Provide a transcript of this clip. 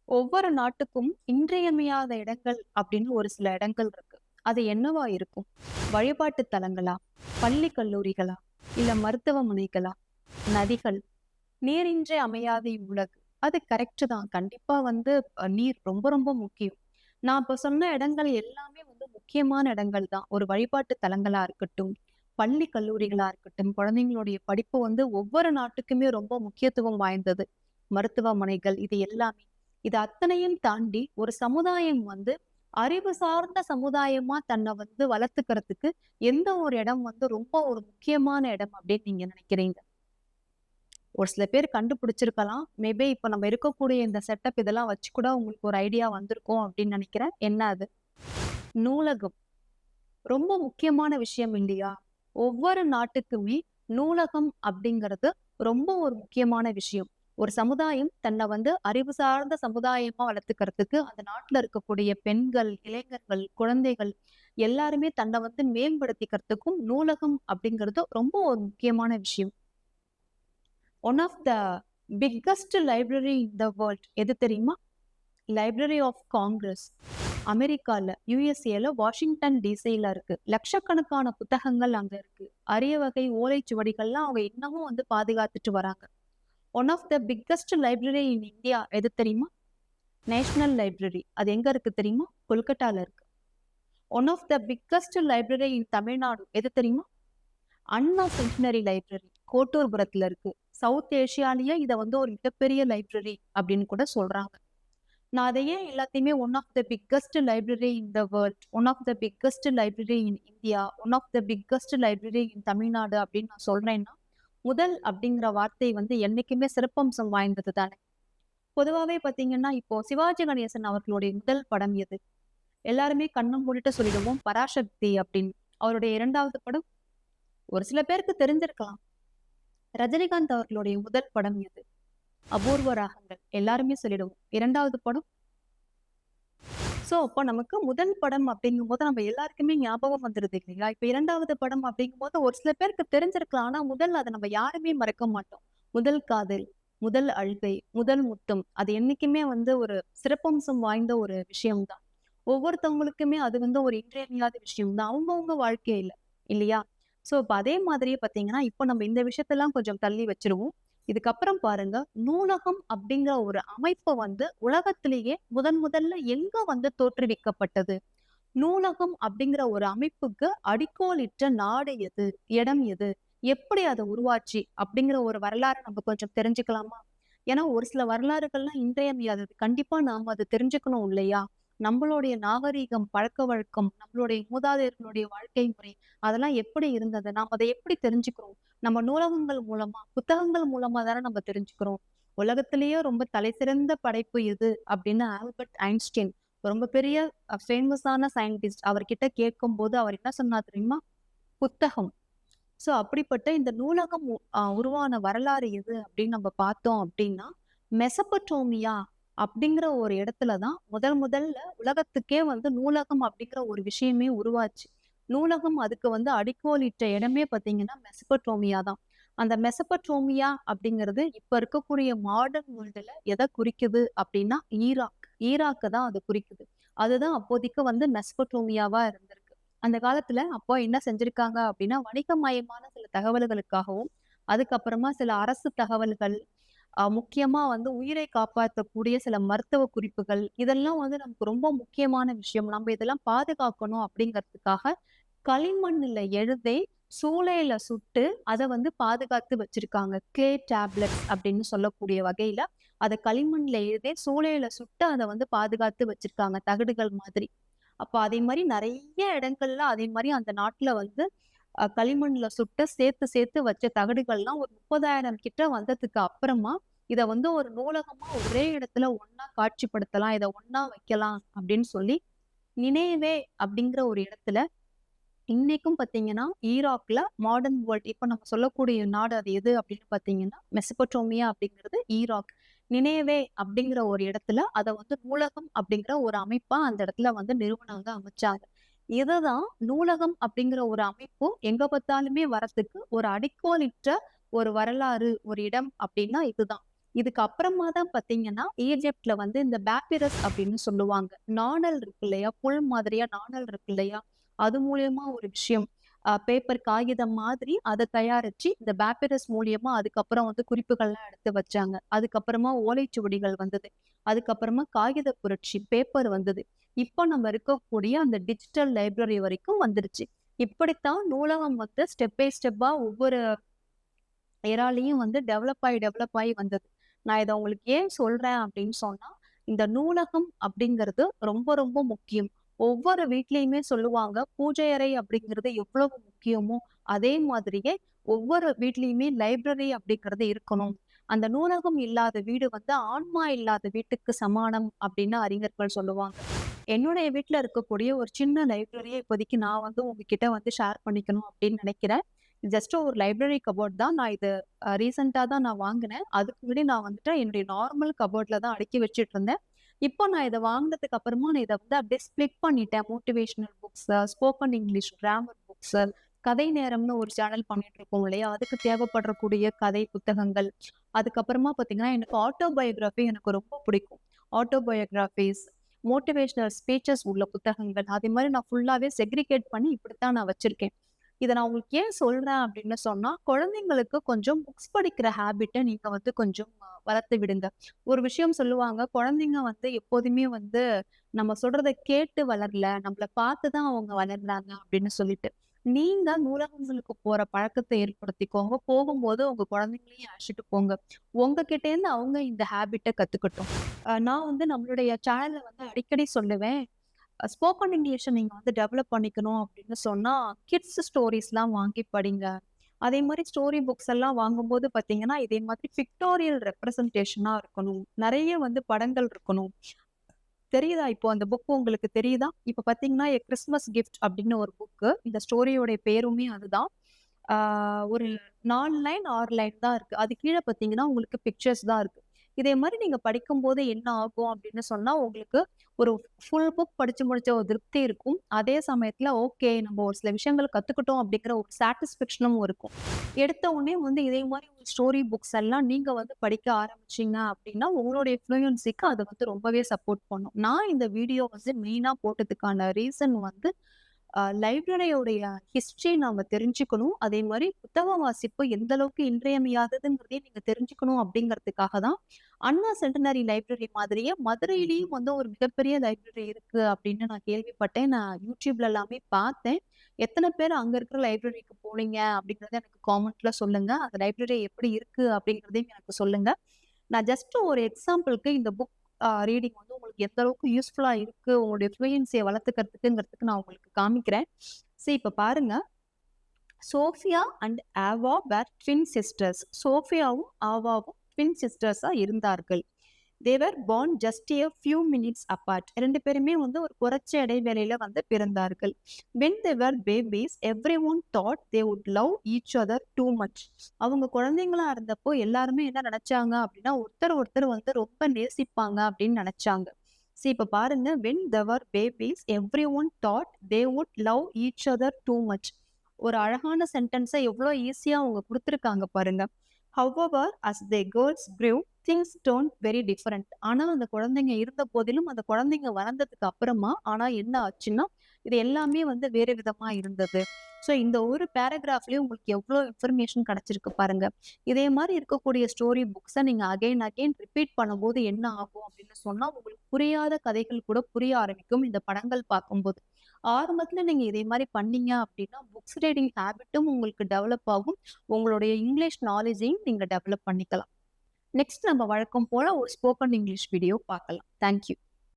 ஒவ்வொரு நாட்டுக்கும் இன்றியமையாத இடங்கள் அப்படின்னு ஒரு சில இடங்கள் இருக்கு. அது என்னவா இருக்கும்? வழிபாட்டு தலங்களா? பள்ளி கல்லூரிகளா? இல்ல மருத்துவமனைகளா? நதிகள்? நீரின்றி அமையாத இவ்வுலகு. அது கரெக்ட் தான். கண்டிப்பா வந்து நீர் ரொம்ப ரொம்ப முக்கியம். நான் இப்ப சொன்ன இடங்கள் எல்லாமே வந்து முக்கியமான இடங்கள் தான். ஒரு வழிபாட்டு தலங்களா இருக்கட்டும், பள்ளி கல்லூரிகளா இருக்கட்டும், குழந்தைங்களுடைய படிப்பு வந்து ஒவ்வொரு நாட்டுக்குமே ரொம்ப முக்கியத்துவம் வாய்ந்தது. மருத்துவமனைகள் இது எல்லாமே. இது அத்தனையும் தாண்டி ஒரு சமுதாயம் வந்து அறிவு சார்ந்த சமுதாயமா தன்னை வந்து வளர்த்துக்கிறதுக்கு எந்த ஒரு இடம் வந்து ரொம்ப ஒரு முக்கியமான இடம் அப்படின்னு நீங்க நினைக்கிறீங்க? ஒரு சில பேர் கண்டுபிடிச்சிருக்கலாம். மேபி இப்ப நம்ம இருக்கக்கூடிய இந்த செட்டப் இதெல்லாம் வச்சு கூட உங்களுக்கு ஒரு ஐடியா வந்திருக்கும் அப்படின்னு நினைக்கிறேன். என்ன அது? நூலகம். ரொம்ப முக்கியமான விஷயம் இல்லையா? ஒவ்வொரு நாட்டுக்குமே நூலகம் அப்படிங்கிறது ரொம்ப ஒரு முக்கியமான விஷயம். ஒரு சமுதாயம் தன்னை வந்து அறிவு சார்ந்த சமுதாயமா வளர்த்துக்கிறதுக்கு அந்த நாட்டுல இருக்கக்கூடிய பெண்கள், இளைஞர்கள், குழந்தைகள் எல்லாருமே தன்னை வந்து மேம்படுத்திக்கிறதுக்கும் நூலகம் அப்படிங்கிறது ரொம்ப ஒரு முக்கியமான விஷயம். One of the biggest library in the world எது தெரியுமா? Library of Congress. அமெரிக்கால, யுஎஸ்ஏல வாஷிங்டன் டிசில இருக்கு. லட்சக்கணக்கான புத்தகங்கள் அங்க இருக்கு. அரிய வகை ஓலைச்சுவடிகள்லாம் அவங்க இன்னமும் வந்து பாதுகாத்துட்டு வராங்க. One of the biggest library in India எது தெரியுமா? National library. அது எங்க இருக்கு தெரியுமா? கொல்கட்டால இருக்கு. One of the biggest library in Tamil Nadu எது தெரியுமா? அண்ணா சென்டினரி லைப்ரரி கோட்டூர்புரத்துல இருக்கு. சவுத் ஏசியாலயே இத வந்து ஒரு மிகப்பெரிய லைப்ரரி அப்படின்னு கூட சொல்றாங்க. நான் அதை ஏன் எல்லாத்தையுமே one of the biggest library in the world, one of the biggest library in India, one of the biggest library in Tamil Nadu அப்படின்னு நான் சொல்றேன்னா, முதல் அப்படிங்கிற வார்த்தை வந்து என்னைக்குமே சிறப்பம்சம் வாய்ந்தது தானே. பொதுவாவே பாத்தீங்கன்னா, இப்போ சிவாஜி கணேசன் அவர்களுடைய முதல் படம் எது? எல்லாருமே கண்ண மூடிட்டு சொல்லிடுவோம் பராசக்தி அப்படின்னு. அவருடைய 2வது படம் ஒரு சில பேருக்கு தெரிஞ்சிருக்கலாம். ரஜினிகாந்த் அவர்களுடைய முதல் படம் எது? அபூர்வ ராகங்கள். எல்லாருமே சொல்லிடுவோம். 2வது படம் அப்ப நமக்கு முதல் படம் அப்படிங்கும்போது நம்ம எல்லாருக்குமே ஞாபகம் வந்துருது இல்லையா? இப்ப 2வது படம் அப்படிங்கும்போது ஒரு சில பேருக்கு தெரிஞ்சிருக்கலாம். ஆனா அத நம்ம யாருமே மறக்க மாட்டோம். முதல் காதல், முதல் அழுகை, முதல் முத்தம். அது என்னைக்குமே வந்து ஒரு சிறப்பம்சம் வாய்ந்த ஒரு விஷயம் தான். ஒவ்வொருத்தவங்களுக்குமே அது வந்து ஒரு இன்றியமையாத விஷயம் தான். அவங்கவங்க வாழ்க்கையில. இல்லையா? இப்ப அதே மாதிரியே பார்த்தீங்கன்னா, இப்ப நம்ம இந்த விஷயத்தெல்லாம் கொஞ்சம் தள்ளி வச்சுருவோம். இதுக்கப்புறம் பாருங்க, நூலகம் அப்படிங்கிற ஒரு அமைப்பு வந்து உலகத்திலேயே முதல்ல எங்க வந்து தோற்றுவிக்கப்பட்டது? நூலகம் அப்படிங்கிற ஒரு அமைப்புக்கு அடிக்கோலிட்ட நாடு எது? இடம் எது? எப்படி அத உருவாச்சு? அப்படிங்கிற ஒரு வரலாற நம்ம கொஞ்சம் தெரிஞ்சுக்கலாமா? ஏன்னா, ஒரு சில வரலாறுகள்லாம் இன்றியமையாதது. கண்டிப்பா நாம அத தெரிஞ்சுக்கணும் இல்லையா? நம்மளுடைய நாகரீகம், பழக்கவழக்கம், நம்மளுடைய மூதாதையர்களுடைய வாழ்க்கை முறை, அதெல்லாம் எப்படி இருந்தது? நாம அத எப்படி தெரிஞ்சுக்கிறோம்? நம்ம நூலகங்கள் மூலமா, புத்தகங்கள் மூலமா தானே நம்ம தெரிஞ்சுக்கிறோம். உலகத்திலேயே ரொம்ப தலைசிறந்த படைப்பு எது? அப்படின்னு ஆல்பர்ட் ஐன்ஸ்டீன் ரொம்ப பெரிய ஃபேமஸான சயின்டிஸ்ட். அவர்கிட்ட கேட்கும்போது அவர் என்ன சொன்னார் தெரியுமா? புத்தகம். அப்படிப்பட்ட இந்த நூலகம் உருவான வரலாறு எது அப்படின்னு நம்ம பார்த்தோம் அப்படின்னா, மெசபடோமியா அப்படிங்கிற ஒரு இடத்துல தான் முதல்ல உலகத்துக்கே வந்து நூலகம் அப்படிங்கிற ஒரு விஷயமே உருவாச்சு. நூலகம் அதுக்கு வந்து அடிக்கோலிட்ட இடமே பார்த்தீங்கன்னா, மெசபடோமியா தான். அந்த மெசபடோமியா அப்படிங்கிறது இப்ப இருக்கக்கூடிய மாடர்ன் வேர்ல்டுல எத குறிக்குது அப்படின்னா, ஈராக். ஈராக்க தான் அது குறிக்குது. அதுதான் அப்போதைக்கு வந்து மெசபடோமியாவா இருந்திருக்கு. அந்த காலத்துல அப்போ என்ன செஞ்சிருக்காங்க அப்படின்னா, வணிகமயமான சில தகவல்களுக்காகவும், அதுக்கப்புறமா சில அரசு தகவல்கள், முக்கியமா வந்து உயிரை காப்பாத்தக்கூடிய சில மருத்துவ குறிப்புகள், இதெல்லாம் வந்து நமக்கு ரொம்ப முக்கியமான விஷயம். நம்ம இதெல்லாம் பாதுகாக்கணும் அப்படிங்கிறதுக்காக, களிமண்ணுல எழுதி, சூளையில சுட்டு, அத வந்து பாதுகாத்து வச்சிருக்காங்க. கிளே டேப்லெட்ஸ் அப்படின்னு சொல்லக்கூடிய வகையில, அத களிமண்ல எழுதி, சூளையில சுட்டு அத வந்து பாதுகாத்து வச்சிருக்காங்க. தகடுகள் மாதிரி. அப்ப அதே மாரி நெறைய இடங்கள்ல அதே மாரி அந்த நாட்ல வந்து களிமண்ல சுட்டு சேர்த்து வச்ச தகடுகள்லாம் ஒரு 30,000 கிட்ட வந்ததுக்கு அப்புறமா, இத வந்து ஒரு நூலகமா ஒரே இடத்துல ஒண்ணா காட்சிப்படுத்தலாம். இத ஒண்ணா வைக்கலாம் அப்படின்னு சொல்லி, நினேவே அப்படிங்கிற ஒரு இடத்துல இன்னைக்கும் பார்த்தீங்கன்னா, ஈராக்ல மாடர்ன் வேர்ல்ட் இப்ப நம்ம சொல்லக்கூடிய நாடு அது எது அப்படின்னு பார்த்தீங்கன்னா, மெசபடோமியா அப்படிங்கிறது ஈராக். நினேவே அப்படிங்கிற ஒரு இடத்துல அத வந்து நூலகம் அப்படிங்கிற ஒரு அமைப்பா அந்த இடத்துல வந்து நிறுவனங்க அமைச்சாங்க. இதுதான் நூலகம் அப்படிங்கிற ஒரு அமைப்பு எங்க பார்த்தாலுமே வரத்துக்கு ஒரு அடிக்கோலிட்ட ஒரு வரலாறு, ஒரு இடம் அப்படின்னா இதுதான். இதுக்கு அப்புறமா தான் பார்த்தீங்கன்னா, ஈஜிப்ட்ல வந்து இந்த பேப்பிரஸ் அப்படின்னு சொல்லுவாங்க. நாணல் இருக்கு இல்லையா? புல் மாதிரியா நாணல் இருக்கு இல்லையா? அது மூலியமா ஒரு விஷயம். பேப்பர் காகிதம் மாதிரி அத தயாரிச்சு, இந்த பேப்பிரஸ் மூலியமா அதுக்கப்புறம் வந்து குறிப்புகள்லாம் எடுத்து வச்சாங்க. அதுக்கப்புறமா ஓலைச்சுவடிகள் வந்தது. அதுக்கப்புறமா காகித புரட்சி, பேப்பர் வந்தது. இப்போ நம்ம இருக்கக்கூடிய அந்த டிஜிட்டல் லைப்ரரி வரைக்கும் வந்துருச்சு. இப்படித்தான் நூலகம் வந்து ஸ்டெப் பை ஸ்டெப்பா ஒவ்வொரு எராலயும் வந்து டெவலப் ஆயி வந்தது. நான் இத உங்களுக்கு ஏன் சொல்றேன் அப்படின்னு சொன்னா, இந்த நூலகம் அப்படிங்கிறது ரொம்ப ரொம்ப முக்கியம். ஒவ்வொரு வீட்லயுமே சொல்லுவாங்க, பூஜை அறை அப்படிங்கிறது எவ்வளவு முக்கியமோ, அதே மாதிரியே ஒவ்வொரு வீட்லயுமே லைப்ரரி அப்படிங்கிறது இருக்கணும். அந்த நூலகம் இல்லாத வீடு வந்து ஆன்மா இல்லாத வீட்டுக்கு சமானம் அப்படின்னு அறிஞர்கள் சொல்லுவாங்க. என்னுடைய வீட்ல இருக்கக்கூடிய ஒரு சின்ன லைப்ரரிய இப்போதைக்கு நான் வந்து உங்ககிட்ட வந்து ஷேர் பண்ணிக்கணும் அப்படின்னு நினைக்கிறேன். ஜஸ்ட் ஒரு லைப்ரரி கபோர்ட் தான். நான் இது ரீசென்ட்டா தான் நான் வாங்குனேன். அதுக்கு முன்னாடி நான் வந்துட்டு என்னுடைய நார்மல் கபோர்ட்ல தான் அடுக்கி வச்சுட்டு இருந்தேன். இப்போ நான் இத வாங்குனதுக்கு அப்புறமா நான் இத வந்து அப்படியே ஸ்ப்ளிட் பண்ணிட்டேன். Motivational books, spoken English, grammar books, கதை நேரம்னு ஒரு சேனல் பண்ணிட்டு இருக்கோம் இல்லையா? அதுக்கு தேவைப்படக்கூடிய கதை புத்தகங்கள். அதுக்கப்புறமா பார்த்தீங்கன்னா, எனக்கு ஆட்டோபயோகிராஃபி எனக்கு ரொம்ப பிடிக்கும். ஆட்டோபயோகிராஃபிஸ், மோட்டிவேஷனல் ஸ்பீச்சஸ் உள்ள புத்தகங்கள். அதே மாரி நான் ஃபுல்லாவே செக்ரிகேட் பண்ணி இப்படித்தான் நான் வச்சிருக்கேன். இத நான் உங்களுக்கு ஏன் சொல்றேன் அப்படின்னு சொன்னா, குழந்தைங்களுக்கு கொஞ்சம் புக்ஸ் படிக்கிற ஹேபிட்ட நீங்க வந்து கொஞ்சம் வளர்த்து விடுங்க. ஒரு விஷயம் சொல்லுவாங்க, குழந்தைங்க வந்து எப்போதுமே வந்து நம்ம சொல்றத கேட்டு வளரல, நம்மள பார்த்து தான் அவங்க வளர்றாங்க அப்படின்னு சொல்லிட்டு. நீங்க நூலகங்களுக்கு போற பழக்கத்த ஏற்படுத்திக்கோங்க. போகும்போது உங்க குழந்தைங்களையும் அழைச்சுட்டு போங்க. உங்ககிட்டேருந்து அவங்க இந்த ஹேபிட்ட கத்துக்கட்டும். நான் வந்து நம்மளுடைய சேனல்ல வந்து அடிக்கடி சொல்லுவேன். ஸ்போக்கன் இங்கிலீஷ நீங்க வந்து டெவலப் பண்ணிக்கணும் அப்படின்னு சொன்னா, கிட்ஸ் ஸ்டோரீஸ்லாம் வாங்கி படிங்க. அதே மாரி ஸ்டோரி புக்ஸ் எல்லாம் வாங்கும்போது பார்த்தீங்கன்னா, இதே மாதிரி பிக்டோரியல் ரெப்ரசன்டேஷனா இருக்கணும். நெறைய வந்து படங்கள் இருக்கணும். தெரியுதா? இப்போ அந்த புக் உங்களுக்கு தெரியுதா? இப்ப பார்த்தீங்கன்னா, எ கிறிஸ்மஸ் கிஃப்ட் அப்படின்னு ஒரு புக்கு. இந்த ஸ்டோரியோட பேருமே அதுதான். ஆ ஒரு 4 லைன், 6 லைன் தான் இருக்கு. அது கீழ பார்த்தீங்கன்னா, உங்களுக்கு பிக்சர்ஸ் தான் இருக்கு. இதே மாரி நீங்க படிக்கும்போது என்ன ஆகும் அப்படின்னு சொன்னா, உங்களுக்கு ஒரு ஃபுல் புக் படிச்சு முடிச்ச ஒரு திருப்தி இருக்கும். அதே சமயத்துல ஓகே நம்ம ஒரு சில விஷயங்கள் கத்துக்கிட்டோம் அப்படிங்கிற ஒரு சாட்டிஸ்ஃபேக்ஷனும் இருக்கும். எடுத்த உடனே வந்து இதே மாரி ஒரு ஸ்டோரி புக்ஸ் எல்லாம் நீங்க வந்து படிக்க ஆரம்பிச்சீங்க அப்படின்னா, உங்களுடைய ஃப்ளூயன்சிக்கு அது வந்து ரொம்பவே சப்போர்ட் பண்ணும். நான் இந்த வீடியோ வந்து மெயினா போட்டதுக்கான ரீசன் வந்து லைப்ரரியோடைய ஹிஸ்டரி நாம தெரிஞ்சுக்கணும். அதே மாரி புத்தக வாசிப்பு எந்த அளவுக்கு இன்றியமையாததுங்கிறதையும் நீங்க தெரிஞ்சுக்கணும் அப்படிங்கிறதுக்காக தான், அண்ணா சென்டினரி லைப்ரரி மாதிரியே மதுரையிலயும் வந்து ஒரு மிகப்பெரிய லைப்ரரி இருக்கு அப்படின்னு நான் கேள்விப்பட்டேன். நான் YouTubeல எல்லாமே பார்த்தேன். எத்தன பேர் அங்க இருக்கிற லைப்ரரிக்கு போனீங்க அப்படிங்கிறத எனக்கு காமெண்ட்ல சொல்லுங்க. அந்த லைப்ரரி எப்படி இருக்கு அப்படிங்கிறதையும் எனக்கு சொல்லுங்க. நான் ஜஸ்ட் ஒரு எக்ஸாம்பிள்க்கு இந்த புக் ரீடிங் வந்து உங்களுக்கு எந்த அளவுக்கு யூஸ்ஃபுல்லா இருக்கு, உங்களுடைய ஃப்ளூயன்சிய வளர்த்துக்கிறதுக்குங்கிறதுக்கு நான் உங்களுக்கு காமிக்கிறேன். இப்ப பாருங்க. Sophia and Ava were twin sisters. சோஃபியாவும், ஆவாவும் ட்வின் சிஸ்டர்ஸா இருந்தார்கள். They were born just a few minutes apart. 2 பேருமே வந்து ஒரு குறைச்ச இடைவேளையில வந்து பிறந்தார்கள். When they were babies everyone thought they would love each other too much. அவங்க குழந்தைங்களா இருந்தப்போ எல்லாருமே என்ன நினைச்சாங்க அப்படின்னா, ஒருத்தர் ஒருத்தர் வந்து ரொம்ப நேசிப்பாங்க அப்படின்னு நினைச்சாங்க. இப்ப பாருங்க. When there babies everyone thought they would love each other too much. ஒரு அழகான சென்டென்ஸ எவ்வளோ ஈஸியா அவங்க குடுத்துருக்காங்க பாருங்க. However as the girls grew things turned very different. ஆனா அந்த குழந்தைங்க இருந்த போதிலும், அந்த குழந்தைங்க வளர்ந்ததுக்கு அப்புறமா ஆனா என்ன ஆச்சுன்னா, இது எல்லாமே வந்து வேறு விதமா இருந்தது. இந்த ஒரு பேராகிராஃப்லயே உங்களுக்கு எவ்ளோ இன்ஃபர்மேஷன் கிடைச்சிருக்கு பாருங்க. இதே மாரி இருக்கக்கூடிய ஸ்டோரி புக்ஸ நீங்க அகைன் அகைன் ரிப்பீட் பண்ணும்போது என்ன ஆகும் அப்படின்னு சொன்னா, உங்களுக்கு புரியாத கதைகள் கூட புரிய ஆரம்பிக்கும் இந்த படங்கள் பார்க்கும்போது. ஆரம்பத்துல நீங்க இதே மாரி பண்ணீங்க அப்படின்னா, புக்ஸ் ரீடிங் ஹேபிட்டும் உங்களுக்கு டெவலப் ஆகும். உங்களுடைய இங்கிலீஷ் நாலேட்ஜையும் நீங்க டெவலப் பண்ணிக்கலாம். நெக்ஸ்ட் நம்ம வழக்கம் போல ஒரு ஸ்போக்கன் இங்கிலீஷ் வீடியோ பார்க்கலாம். Thank you.